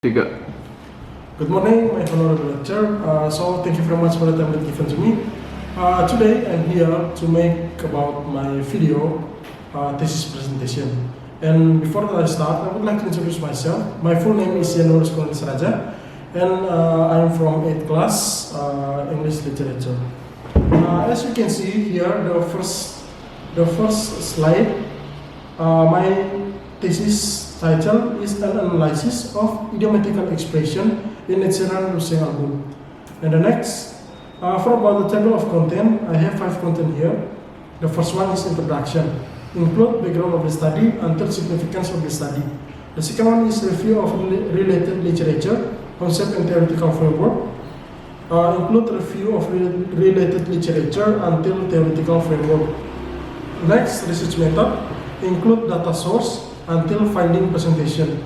Tiga. Good morning, my honorable lecturer. So thank you very much for the time that given to me. Today I'm here to make about my video thesis presentation. And before I start, I would like to introduce myself. My full name is Yanuarius Kornelis, and I'm from 8th class English literature. As you can see here, the first slide, my thesis title is an analysis of idiomatical expression in natural Russian album. And the next, for about the table of content, I have 5 content here. The first one is introduction, include background of the study until significance of the study. The second one is review of related literature, concept and theoretical framework. Include review of related literature until theoretical framework. Next, research method, include data source until finding presentation.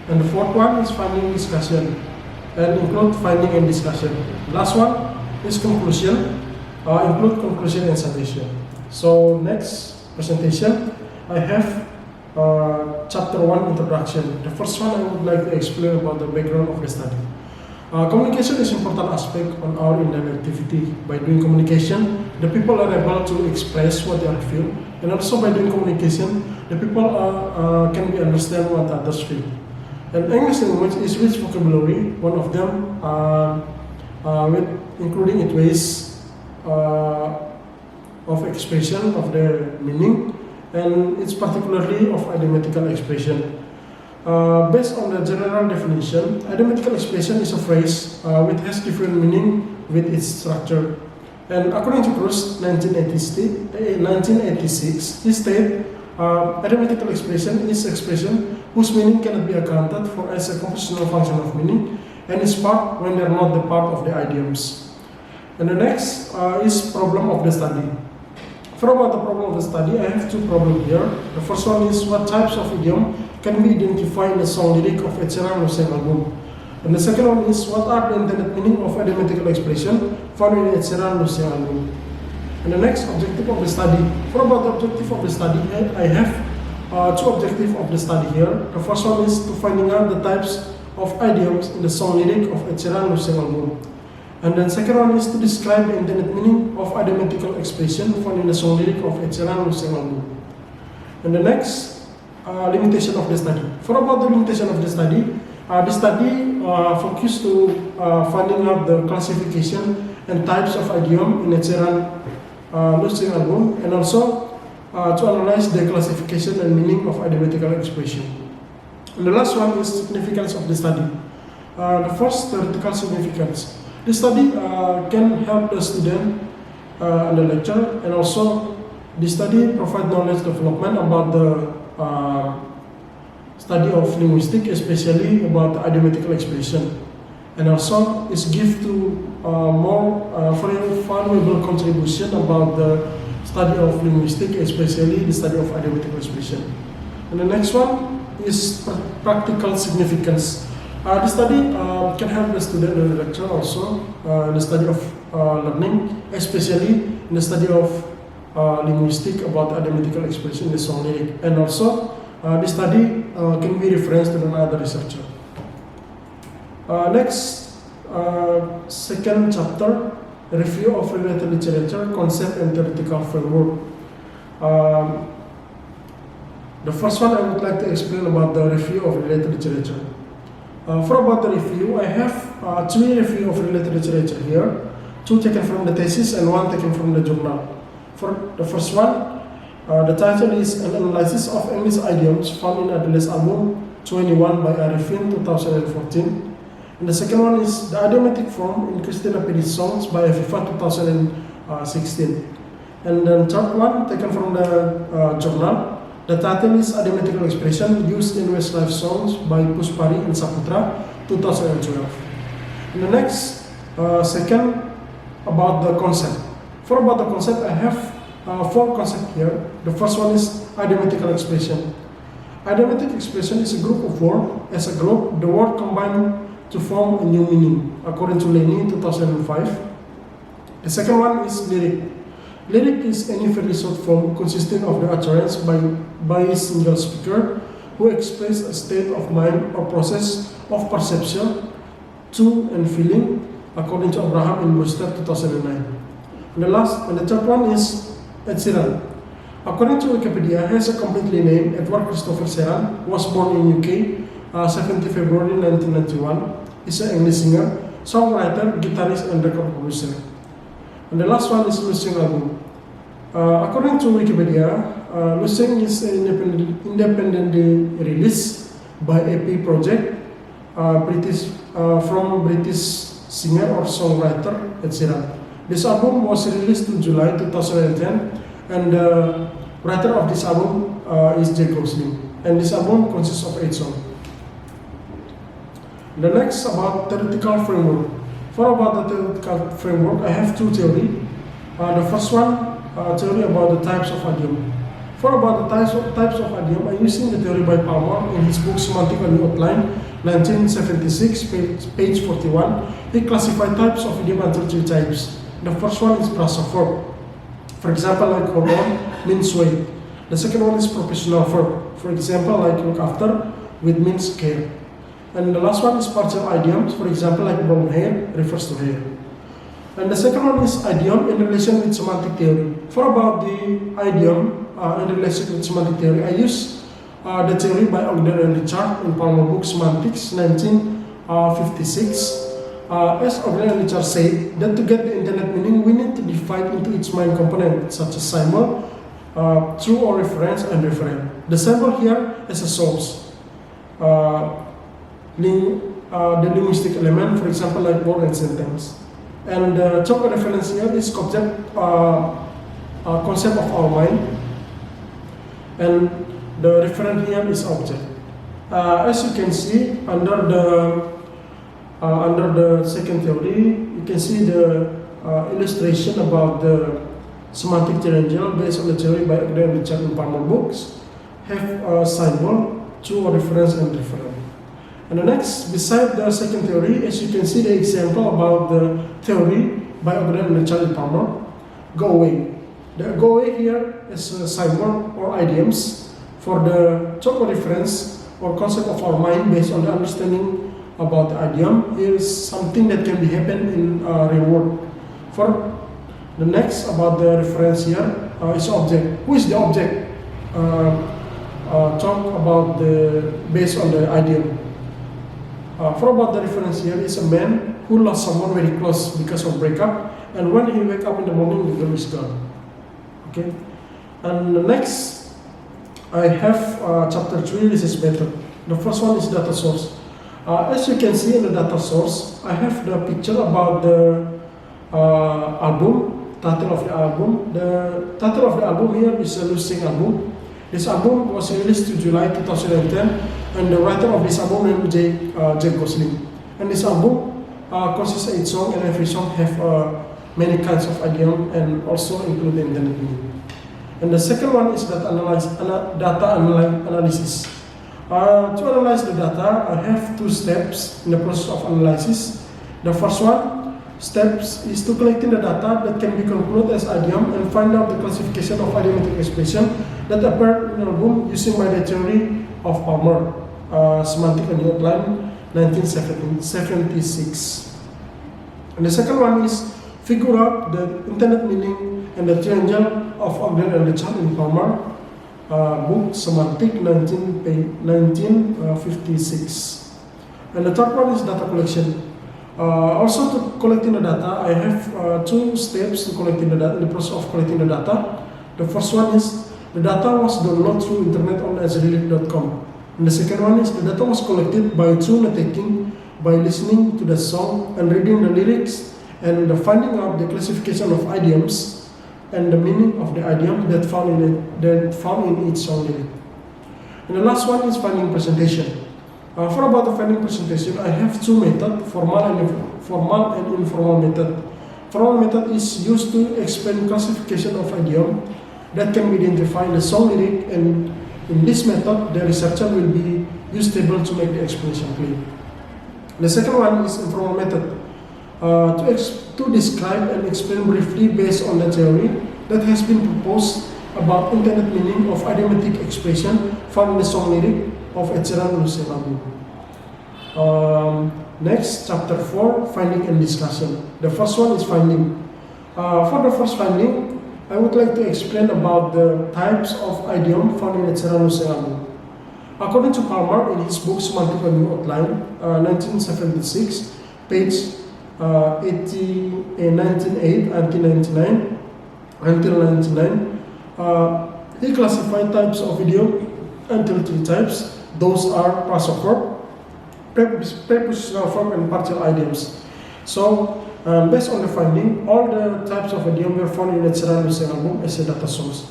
And the fourth one is finding discussion and include finding and discussion. Last one is conclusion, include conclusion and summation. So next presentation, I have chapter 1 introduction. The first one I would like to explain about the background of the study. Communication is an important aspect on our in-daily activity. By doing communication, the people are able to express what they feel, and also by doing communication, the people can understand what others feel. And English language is rich vocabulary. One of them, including its ways of expression of the meaning, and it's particularly of idiomatical expression. Based on the general definition, idiomatical expression is a phrase which has different meaning with its structure. And according to Cruz, 1986, he stated, idiomatical expression is expression whose meaning cannot be accounted for as a compositional function of meaning and is part when they are not the part of the idioms. And the next is problem of the study. For about the problem of the study, I have 2 problems here. The first one is what types of idiom can be identified in the song lyric of Ed Sheeran album. And the second one is what are the intended meaning of idiomatical expression found in Ed Sheeran album. And the next objective of the study. For about the objective of the study, I have 2 objectives of the study here. The first one is to finding out the types of idioms in the song lyric of Ed Sheeran album. And then second one is to describe the intended meaning of idiomatical expression found in the song lyric of Ed Sheeran album. And the next limitation of the study. For about the limitation of the study focused to finding out the classification and types of idiom in Ed Sheeran album, and also to analyze the classification and meaning of idiomatical expression. And the last one is significance of the study. The first, theoretical significance. The study can help the student and the lecturer, and also the study provide knowledge development about the study of linguistics, especially about the idiomatical expression, and also is give to more valuable contribution about the study of linguistics, especially the study of idiomatical expression. And the next one is practical significance. The study can help the student and the lecturer also in the study of learning, especially in the study of linguistics about idiomatical expression in the song lyric, and also the study can be referenced to another researcher. Next, second chapter, review of related literature, concept and theoretical framework. The first one I would like to explain about the review of related literature. For about the review, I have 3 review of related literature here, 2 taken from the thesis and 1 taken from the journal. For the first one, the title is An Analysis of English Idioms found in Adela's album 21 by Arifin 2014. And the second one is The Idiomatic Form in Christina Perez's Songs by Aviva 2016. And then third one taken from the journal. The title is Idiomatical Expression Used in Westlife Songs by Puspari and Saputra 2012. And the next, second, about the concept. For about the concept, I have 4 concepts here. The first one is idiomatical expression. Idiomatic expression is a group of words. As a group, the word combine to form a new meaning, according to Lenny 2005. The second one is lyric. Lyric is any very short form consisting of the utterance by a single speaker who express a state of mind or process of perception, to, and feeling, according to Abraham in Worcester 2009. And the third one is Ed Sheeran. According to Wikipedia, he has a completely name. Edward Christopher Sheeran was born in UK, 17 February 1991. He's an English singer, songwriter, guitarist, and record producer. And the last one is Lusing album. According to Wikipedia, Lusing is independently released by AP Project, from British singer or songwriter Ed Sheeran. This album was released in July 2010, and the writer of this album is J. Gosling. And this album consists of 8 songs. The next about theoretical framework. For about the theoretical framework, I have 2 theories. The first one, theory about the types of idiom. For about the types of idiom, I'm using the theory by Palmer in his book Semantic and New Outline, 1976, page 41. He classified types of idiom into 3 types. The first one is phrasal verb. For example, like hold on means wait. The second one is propositional verb. For example, like look after, which means care. And the last one is partial idioms. For example, like brown hair refers to hair. And the second one is idiom in relation with semantic theory. For about the idiom in relation with semantic theory, I use the theory by Ogden and Richard in Palmer book Semantics, 1956. As Ogden and Richard said, that to get the intended meaning, we need to divide into its main component, such as symbol, true or reference, and referent. The symbol here is a source. The linguistic element, for example, like word and sentence. And the topic reference here is concept of our mind, and the referent here is object. As you can see under the second theory, you can see the illustration about the semantic triangle based on the theory by Ogden and Richard in Palmer books. Have a symbol, true or reference, and referent. And the next, beside the second theory, as you can see the example about the theory by Ogden and Richard in Palmer, go away. The go away here is a symbol or idioms for the topic reference or concept of our mind based on the understanding about the idiom. Here is something that can be happen in real world. For the next about the reference here is object. Who is the object? Talk about the based on the idiom. For about the reference here is a man who lost someone very close because of breakup, and when he wake up in the morning, the girl is gone. Okay, and the next I have chapter 3. This is better. The first one is data source. As you can see in the data source, I have the picture about the album, title of the album. The title of the album here is a Lusing album. This album was released in July 2010, and the writer of this album is J. Gosling. And this album consists of 8 songs, and every song have many kinds of idiom and also include the intended meaning. And the second one is data analysis. To analyze the data, I have 2 steps in the process of analysis. The first one steps is to collecting the data that can be concluded as idiom and find out the classification of idiomatic expression that appeared in the album using by the theory of Palmer, Semantic and New Outline, 1976. And the second one is figure out the intended meaning and the triangle of Ogden and Richard in Palmer, book Semantic, 1956. And the third one is data collection. Also, to collecting the data, I have 2 steps to collecting the data, in the process of collecting the data. The first one is the data was downloaded through internet on azrelic.com. And the second one is the data was collected by through note-taking, by listening to the song and reading the lyrics and the finding out the classification of idioms and the meaning of the idiom that found in each song lyric. And the last one is finding presentation. For about the finding presentation, I have 2 methods, formal and informal method. Formal method is used to explain classification of idiom that can be identified in the song lyric, and in this method, the researcher will be use table to make the explanation clear. The second one is informal method, to describe and explain briefly based on the theory that has been proposed about intended meaning of idiomatic expression found in the song lyric of Ed Sheeran Lusing album. Next, chapter 4, finding and discussion. The first one is finding. For the first finding, I would like to explain about the types of idiom found in Eceran Lusengamu. According to Palmer, in his book Semantic Learning Outline, 1976, page 1908 until 99, he classified types of idiom until 3 types. Those are phrasal verb, prepositional verb, and partial idioms. So, based on the finding, all the types of idiom were found in Eceran Lusengamu as a data source.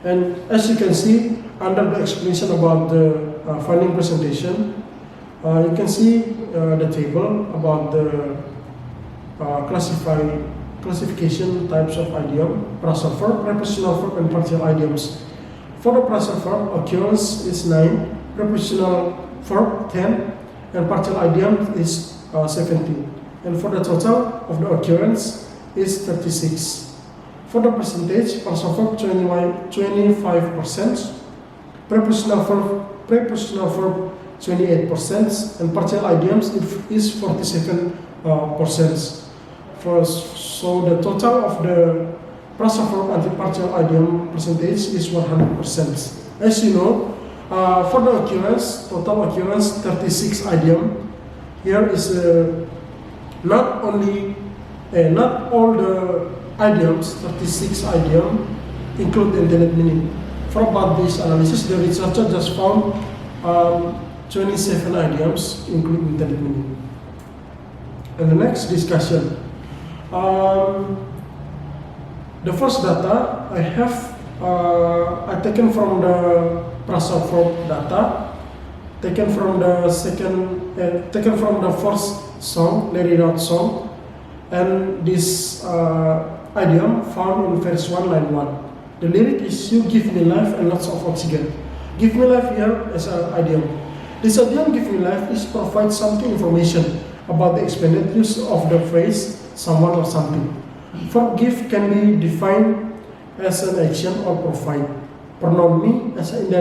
And as you can see, under the explanation about the finding presentation, you can see the table about the classification types of idiom, phrasal verb, prepositional verb, and partial idioms. For the phrasal verb, occurrence is 9, prepositional verb 10, and partial idiom is 17. And for the total of the occurrence is 36. For the percentage, phrasal verb 25%, prepositional verb 28%, and partial idioms is 47%. So the total of the phrasal verb and the partial idiom percentage is 100%. As you know, for the occurrence, total occurrence 36 idiom. Here is not all the idioms, 36 idiom, include the intended meaning. For about this analysis, the researcher just found 27 idioms include intended meaning. And the next discussion. The first data I have taken from the phrasal verb data, taken from the first song, Let It Out song, and this idiom found in verse 1, line 1. The lyric is, you give me life and lots of oxygen. Give me life here as an idiom. This idiom, give me life, is provide something information about the expanded use of the phrase someone or something. Verb give can be defined as an action or provide. Pronoun me as an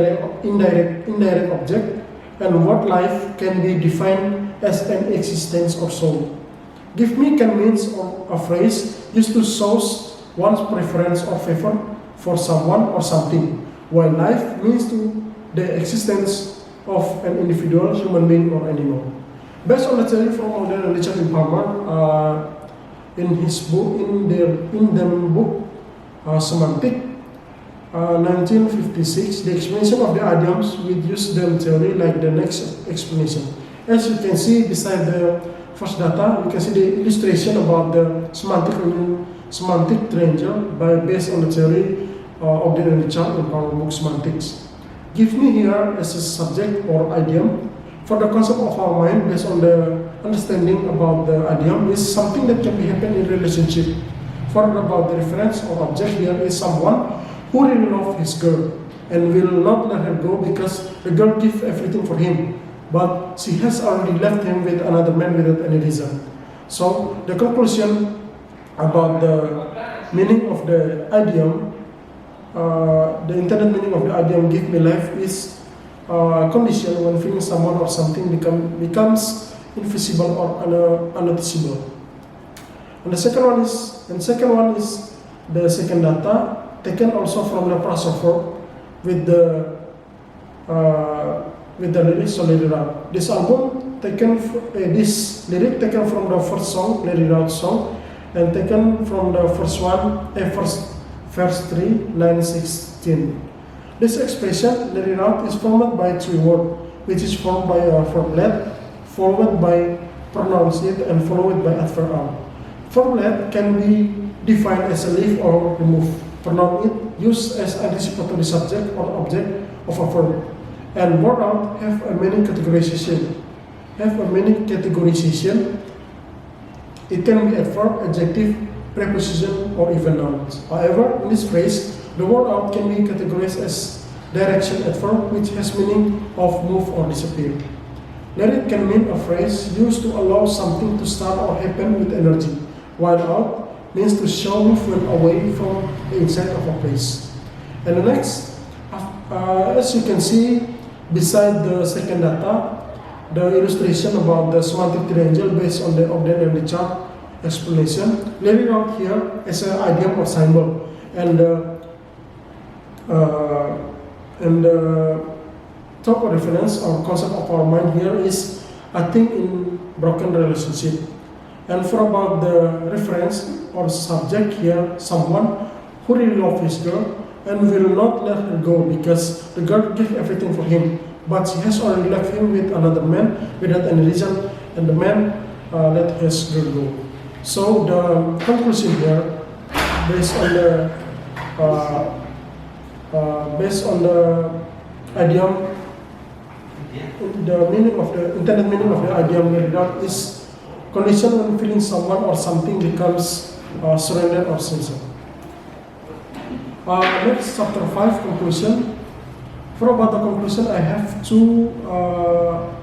indirect object, and word life can be defined as an existence or soul. Give me can mean a phrase used to show one's preference or favor for someone or something, while life means to the existence of an individual, human being, or animal. Based on the theory from modern Richard Palmer, in his book, in the book Semantic, 1956, the explanation of the idioms with use them theory like the next explanation. As you can see beside the first data, you can see the illustration about the semantic triangle based on the theory of the Richard in our book Semantics. Give me here as a subject or idiom. For the concept of our mind, based on the understanding about the idiom, is something that can be happen in relationship. For about the reference or object here is someone who really loves his girl and will not let her go because the girl gives everything for him, but she has already left him with another man without any reason. So the conclusion about the meaning of the idiom, the intended meaning of the idiom "give me life" is condition when feeling someone or something becomes invisible or unnoticeable. And the second one is the second data taken also from the phrasal verb with the lyric "So Let It Out." This lyric taken from the first song, "Let It Out" song, and taken from the verse 3, line 16. This expression, "Let It Out," is formed by 3 words, which is formed by a verb "let," followed by pronounce "it," and followed by adverb "out." Verb "let" can be defined as a leave or remove. Pronoun "it" used as anticipatory subject or object of a verb. And word "out" have a many categorization. It can be adverb, adjective, preposition, or even nouns. However, in this phrase, the word "out" can be categorized as direction adverb, which has meaning of move or disappear. Let it can mean a phrase used to allow something to start or happen with energy, while "out" means to show movement away from the inside of a place. And the next, as you can see beside the second data, the illustration about the semantic triangle based on the Ogden and Richard explanation, laid it out here as an idiom or symbol. And top of reference or concept of our mind here is a thing in broken relationship. And for about the reference or subject here, someone who really loves his girl and will not let her go because the girl gave everything for him, but she has already left him with another man without any reason, and the man let his girl go. So the conclusion here, based on the idiom, the meaning of the intended meaning of the idiom laid out is condition when feeling someone or something becomes surrendered or sincere. Next, chapter 5, conclusion. For about the conclusion, I have two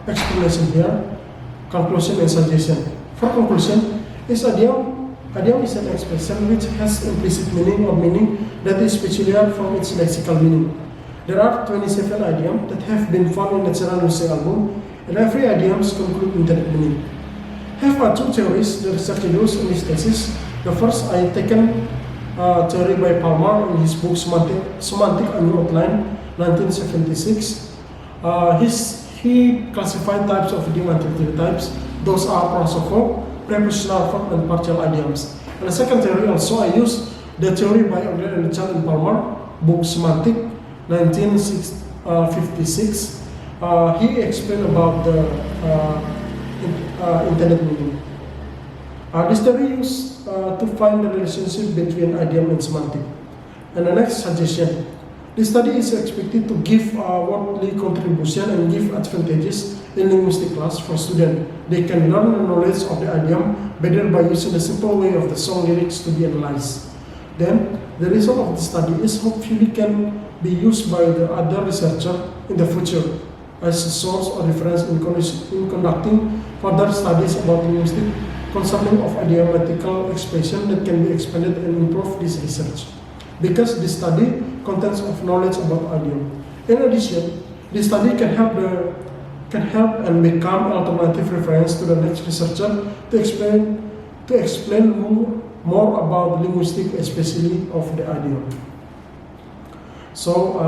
explanations here, conclusion and suggestion. For conclusion, idiom is an expression which has implicit meaning or meaning that is peculiar from its lexical meaning. There are 27 idioms that have been found in Natural Music album, and every idiom concludes intended meaning. Have two theories the researcher used in his thesis. The first I taken theory by Palmer in his book Semantic A New Outline, 1976. He classified types of idiom into three types. Those are prosophobe, prepositional verb, and partial idioms. And the second theory also I used the theory by Ogden and Richard and Palmer, book Semantic, 1956. He explained about the intended meaning. This theory used to find the relationship between idiom and semantic. And the next suggestion, this study is expected to give worldly contribution and give advantages in linguistic class for students. They can learn the knowledge of the idiom better by using the simple way of the song lyrics to be analyzed. Then, the result of the study is hopefully can be used by the other researcher in the future as a source or reference in conducting further studies about linguistic concerning of idiomatical expression that can be expanded and improve this research. Because this study contains of knowledge about idiom. In addition, this study can help and become alternative reference to the next researcher to explain more about linguistic, especially of the idiom. So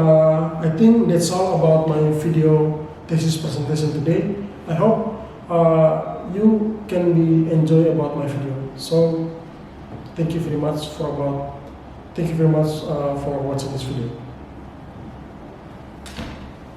I think that's all about my video thesis presentation today. I hope you can be enjoy about my video. So thank you very much for watching this video.